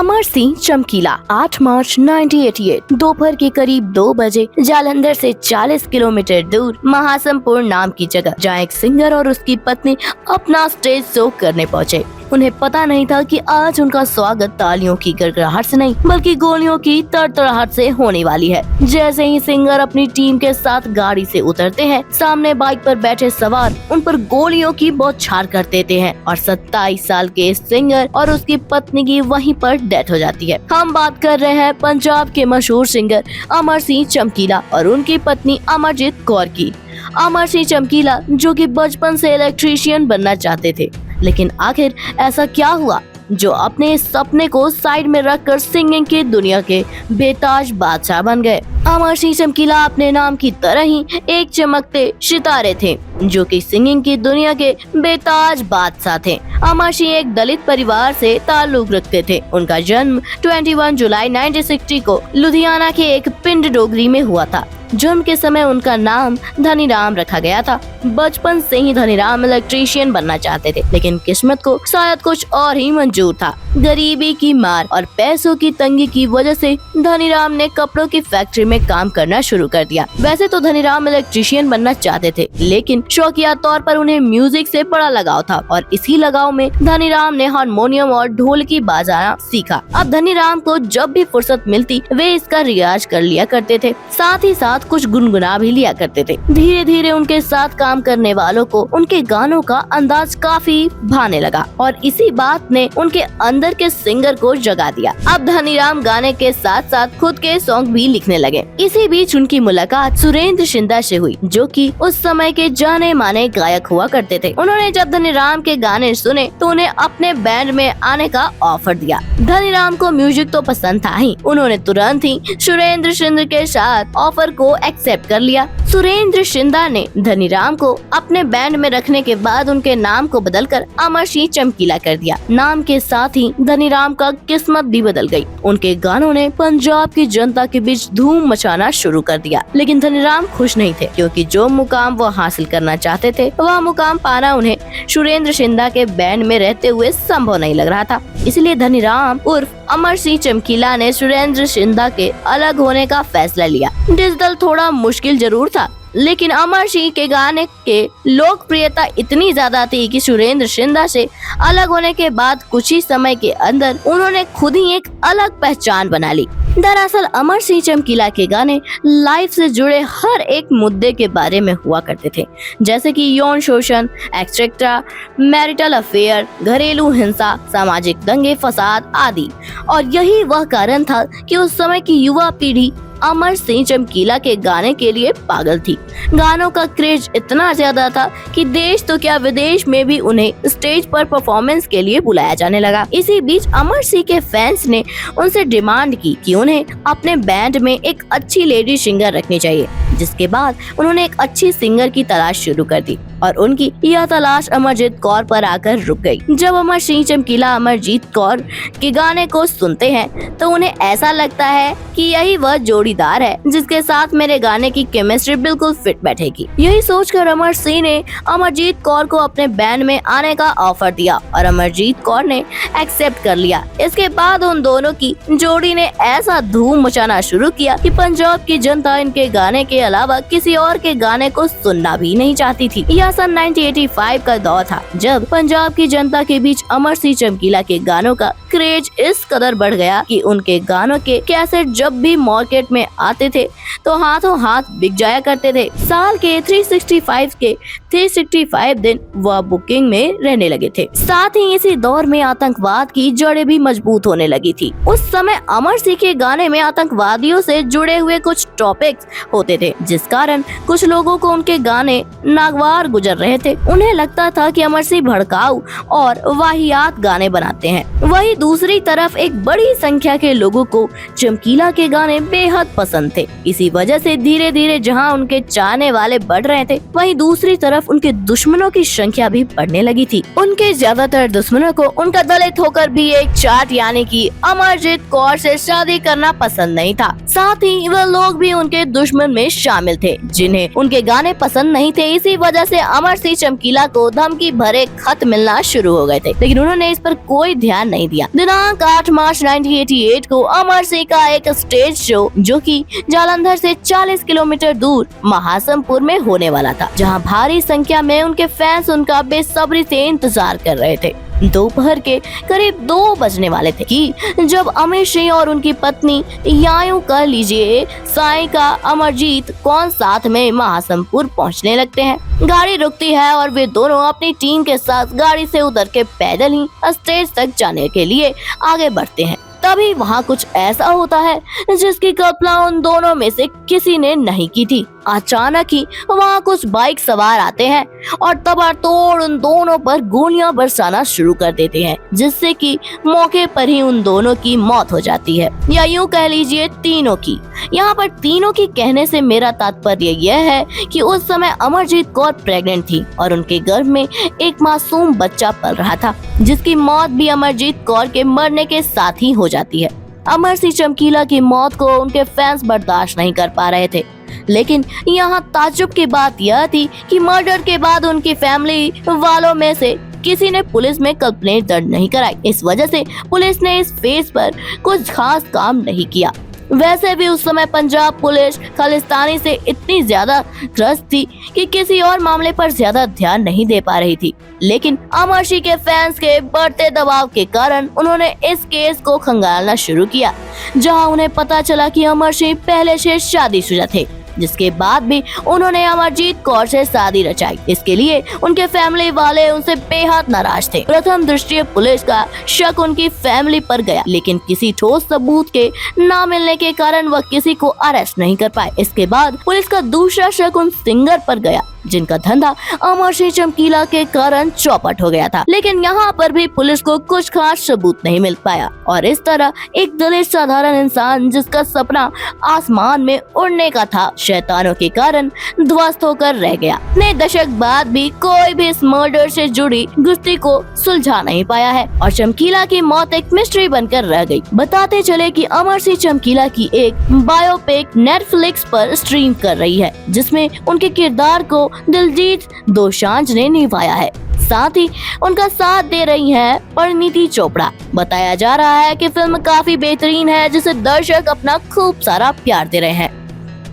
अमर सिंह चमकीला 8 मार्च 1988 दोपहर के करीब 2 बजे जालंधर से 40 किलोमीटर दूर महासमपुर नाम की जगह, जहाँ एक सिंगर और उसकी पत्नी अपना स्टेज शो करने पहुँचे। उन्हें पता नहीं था कि आज उनका स्वागत तालियों की गड़गड़ाहट से नहीं बल्कि गोलियों की तड़तड़ाहट से होने वाली है। जैसे ही सिंगर अपनी टीम के साथ गाड़ी से उतरते हैं, सामने बाइक पर बैठे सवार उन पर गोलियों की बौछार कर देते हैं और 27 साल के सिंगर और उसकी पत्नी की वहीं पर डेथ हो जाती है। हम बात कर रहे हैं पंजाब के मशहूर सिंगर अमर सिंह चमकीला और उनकी पत्नी अमरजीत कौर की। अमर सिंह चमकीला जो कि बचपन से इलेक्ट्रीशियन बनना चाहते थे, लेकिन आखिर ऐसा क्या हुआ जो अपने सपने को साइड में रखकर सिंगिंग की दुनिया के बेताज बादशाह बन गए। अमर सिंह चमकीला अपने नाम की तरह ही एक चमकते सितारे थे जो कि सिंगिंग की दुनिया के बेताज बादशाह थे। अमर सिंह एक दलित परिवार से ताल्लुक रखते थे। उनका जन्म 21 जुलाई 1960 को लुधियाना के एक पिंड डोगरी में हुआ था। जन्म के समय उनका नाम धनीराम रखा गया था। बचपन से ही धनीराम इलेक्ट्रीशियन बनना चाहते थे, लेकिन किस्मत को शायद कुछ और ही मंजूर था। गरीबी की मार और पैसों की तंगी की वजह से धनीराम ने कपड़ों की फैक्ट्री में काम करना शुरू कर दिया। वैसे तो धनीराम इलेक्ट्रीशियन बनना चाहते थे, लेकिन शौकिया तौर पर उन्हें म्यूजिक से बड़ा लगाव था और इसी लगाव में धनीराम ने हारमोनियम और ढोलकी बजाना सीखा। अब धनीराम को जब भी फुर्सत मिलती वे इसका रियाज कर लिया करते थे, साथ ही साथ कुछ गुनगुना भी लिया करते थे। धीरे धीरे उनके साथ काम करने वालों को उनके गानों का अंदाज काफी भाने लगा और इसी बात ने उनके अंदर के सिंगर को जगा दिया। अब धनीराम गाने के साथ साथ खुद के सॉन्ग भी लिखने लगे। इसी बीच उनकी मुलाकात सुरेंद्र शिंदा से हुई, जो कि उस समय के जाने माने गायक हुआ करते थे। उन्होंने जब धनीराम के गाने सुने तो उन्हें अपने बैंड में आने का ऑफर दिया। धनीराम को म्यूजिक तो पसंद था ही, उन्होंने तुरंत ही सुरेंद्र शिंदा के साथ ऑफर को एक्सेप्ट कर लिया। सुरेंद्र शिंदा ने धनीराम को अपने बैंड में रखने के बाद उनके नाम को बदलकर अमर सिंह चमकीला कर दिया। नाम के साथ ही धनीराम का किस्मत भी बदल गई। उनके गानों ने पंजाब की जनता के बीच धूम मचाना शुरू कर दिया, लेकिन धनीराम खुश नहीं थे, क्योंकि जो मुकाम वो हासिल करना चाहते थे वह मुकाम पाना उन्हें सुरेंद्र शिंदा के बैंड में रहते हुए संभव नहीं लग रहा था। इसलिए धनीराम उर्फ अमर सिंह चमकीला ने सुरेंद्र शिंदा के अलग होने का फैसला लिया। डिजिटल थोड़ा मुश्किल जरूर था, लेकिन अमर सिंह के गाने के लोकप्रियता इतनी ज्यादा थी कि सुरेंद्र शिंदा से अलग होने के बाद कुछ ही समय के अंदर उन्होंने खुद ही एक अलग पहचान बना ली। दरअसल अमर सिंह चमकीला के गाने लाइफ से जुड़े हर एक मुद्दे के बारे में हुआ करते थे, जैसे कि यौन शोषण, एक्सेट्रा, मैरिटल अफेयर, घरेलू हिंसा, सामाजिक दंगे फसाद आदि। और यही वह कारण था कि उस समय की युवा पीढ़ी अमर सिंह चमकीला के गाने के लिए पागल थी। गानों का क्रेज इतना ज्यादा था कि देश तो क्या विदेश में भी उन्हें स्टेज पर परफॉर्मेंस के लिए बुलाया जाने लगा। इसी बीच अमर सिंह के फैंस ने उनसे डिमांड की कि उन्हें अपने बैंड में एक अच्छी लेडी सिंगर रखनी चाहिए, जिसके बाद उन्होंने एक अच्छी सिंगर की तलाश शुरू कर दी और उनकी यह तलाश अमरजीत कौर पर आकर रुक गई। जब अमर सिंह चमकीला अमरजीत कौर के गाने को सुनते हैं तो उन्हें ऐसा लगता है कि यही वह जोड़ीदार है जिसके साथ मेरे गाने की केमिस्ट्री बिल्कुल फिट बैठेगी। यही सोचकर अमर सिंह ने अमरजीत कौर को अपने बैंड में आने का ऑफर दिया और अमरजीत कौर ने एक्सेप्ट कर लिया। इसके बाद उन दोनों की जोड़ी ने ऐसा धूम मचाना शुरू किया कि पंजाब की जनता इनके गाने के अलावा किसी और के गाने को सुनना भी नहीं चाहती थी। सन 1985 का दौर था जब पंजाब की जनता के बीच अमर सिंह चमकीला के गानों का क्रेज इस कदर बढ़ गया कि उनके गानों के कैसेट जब भी मार्केट में आते थे तो हाथों हाथ बिक जाया करते थे। साल के 365 दिन वह बुकिंग में रहने लगे थे। साथ ही इसी दौर में आतंकवाद की जड़ें भी मजबूत होने लगी थी। उस समय अमर सिंह के गाने में आतंकवादियों से जुड़े हुए कुछ टॉपिक्स होते थे, जिस कारण कुछ लोगों को उनके गाने नागवार गुजर रहे थे। उन्हें लगता था कि अमर सिंह भड़काऊ और वाहियात गाने बनाते हैं। वहीं दूसरी तरफ एक बड़ी संख्या के लोगों को चमकीला के गाने बेहद पसंद थे। इसी वजह से धीरे धीरे जहां उनके चाहने वाले बढ़ रहे थे, वहीं दूसरी तरफ उनके दुश्मनों की संख्या भी बढ़ने लगी थी। उनके ज्यादातर दुश्मनों को उनका दलित होकर भी एक चार्ट यानी कि अमरजीत कौर से शादी करना पसंद नहीं था। साथ ही वह लोग भी उनके दुश्मन में शामिल थे जिन्हें उनके गाने पसंद नहीं थे। इसी वजह से अमर सिंह चमकीला को धमकी भरे खत मिलना शुरू हो गए थे, लेकिन उन्होंने इस पर कोई ध्यान नहीं दिया। दिनांक 8 मार्च 1988 को अमर सिंह का एक स्टेज शो जो कि जालंधर से 40 किलोमीटर दूर महासमपुर में होने वाला था, जहां भारी संख्या में उनके फैंस उनका बेसब्री से इंतजार कर रहे थे। दोपहर के करीब 2 बजने वाले थे कि जब अमर सिंह और उनकी पत्नी या यूं कह लीजिए साइका अमरजीत कौन साथ में महासमपुर पहुंचने लगते हैं। गाड़ी रुकती है और वे दोनों अपनी टीम के साथ गाड़ी से उतर के पैदल ही स्टेज तक जाने के लिए आगे बढ़ते हैं। तभी वहाँ कुछ ऐसा होता है जिसकी कल्पना उन दोनों में से किसी ने नहीं की थी। अचानक ही वहाँ कुछ बाइक सवार आते हैं और ताबड़तोड़ उन दोनों पर गोलियां बरसाना शुरू कर देते हैं, जिससे कि मौके पर ही उन दोनों की मौत हो जाती है, या यूं कह लीजिए तीनों की। यहाँ पर तीनों की कहने से मेरा तात्पर्य यह है कि उस समय अमरजीत कौर प्रेग्नेंट थी और उनके गर्भ में एक मासूम बच्चा पल रहा था, जिसकी मौत भी अमरजीत कौर के मरने के साथ ही हो जाती है। अमर सिंह चमकीला की मौत को उनके फैंस बर्दाश्त नहीं कर पा रहे थे, लेकिन यहाँ ताज्जुब की बात यह थी कि मर्डर के बाद उनकी फैमिली वालों में से किसी ने पुलिस में कंप्लेंट दर्ज नहीं कराई। इस वजह से पुलिस ने इस फेस पर कुछ खास काम नहीं किया। वैसे भी उस समय पंजाब पुलिस खालिस्तानी से इतनी ज्यादा ग्रस्त थी कि किसी और मामले पर ज्यादा ध्यान नहीं दे पा रही थी, लेकिन अमर सिंह के फैंस के बढ़ते दबाव के कारण उन्होंने इस केस को खंगालना शुरू किया, जहां उन्हें पता चला कि अमर सिंह पहले से शादीशुदा थे, जिसके बाद भी उन्होंने अमरजीत कौर से शादी रचाई। इसके लिए उनके फैमिली वाले उनसे बेहद नाराज थे। प्रथम दृष्टया पुलिस का शक उनकी फैमिली पर गया, लेकिन किसी ठोस सबूत के न मिलने के कारण वह किसी को अरेस्ट नहीं कर पाए। इसके बाद पुलिस का दूसरा शक उन सिंगर पर गया, जिनका धंधा अमर सिंह चमकीला के कारण चौपट हो गया था, लेकिन यहाँ पर भी पुलिस को कुछ खास सबूत नहीं मिल पाया और इस तरह एक दलित साधारण इंसान जिसका सपना आसमान में उड़ने का था, शैतानों के कारण ध्वस्त होकर रह गया। इतने दशक बाद भी कोई भी इस मर्डर से जुड़ी गुस्ती को सुलझा नहीं पाया है और चमकीला की मौत एक मिस्ट्री बनकर रह गई। बताते चले कि अमर सिंह चमकीला की एक बायोपिक नेटफ्लिक्स पर स्ट्रीम कर रही है, जिसमें उनके किरदार को दिलजीत दोसांझ ने निभाया है। साथ ही उनका साथ दे रही हैं परिणीति चोपड़ा। बताया जा रहा है कि फिल्म काफी बेहतरीन है, जिसे दर्शक अपना खूब सारा प्यार दे रहे हैं।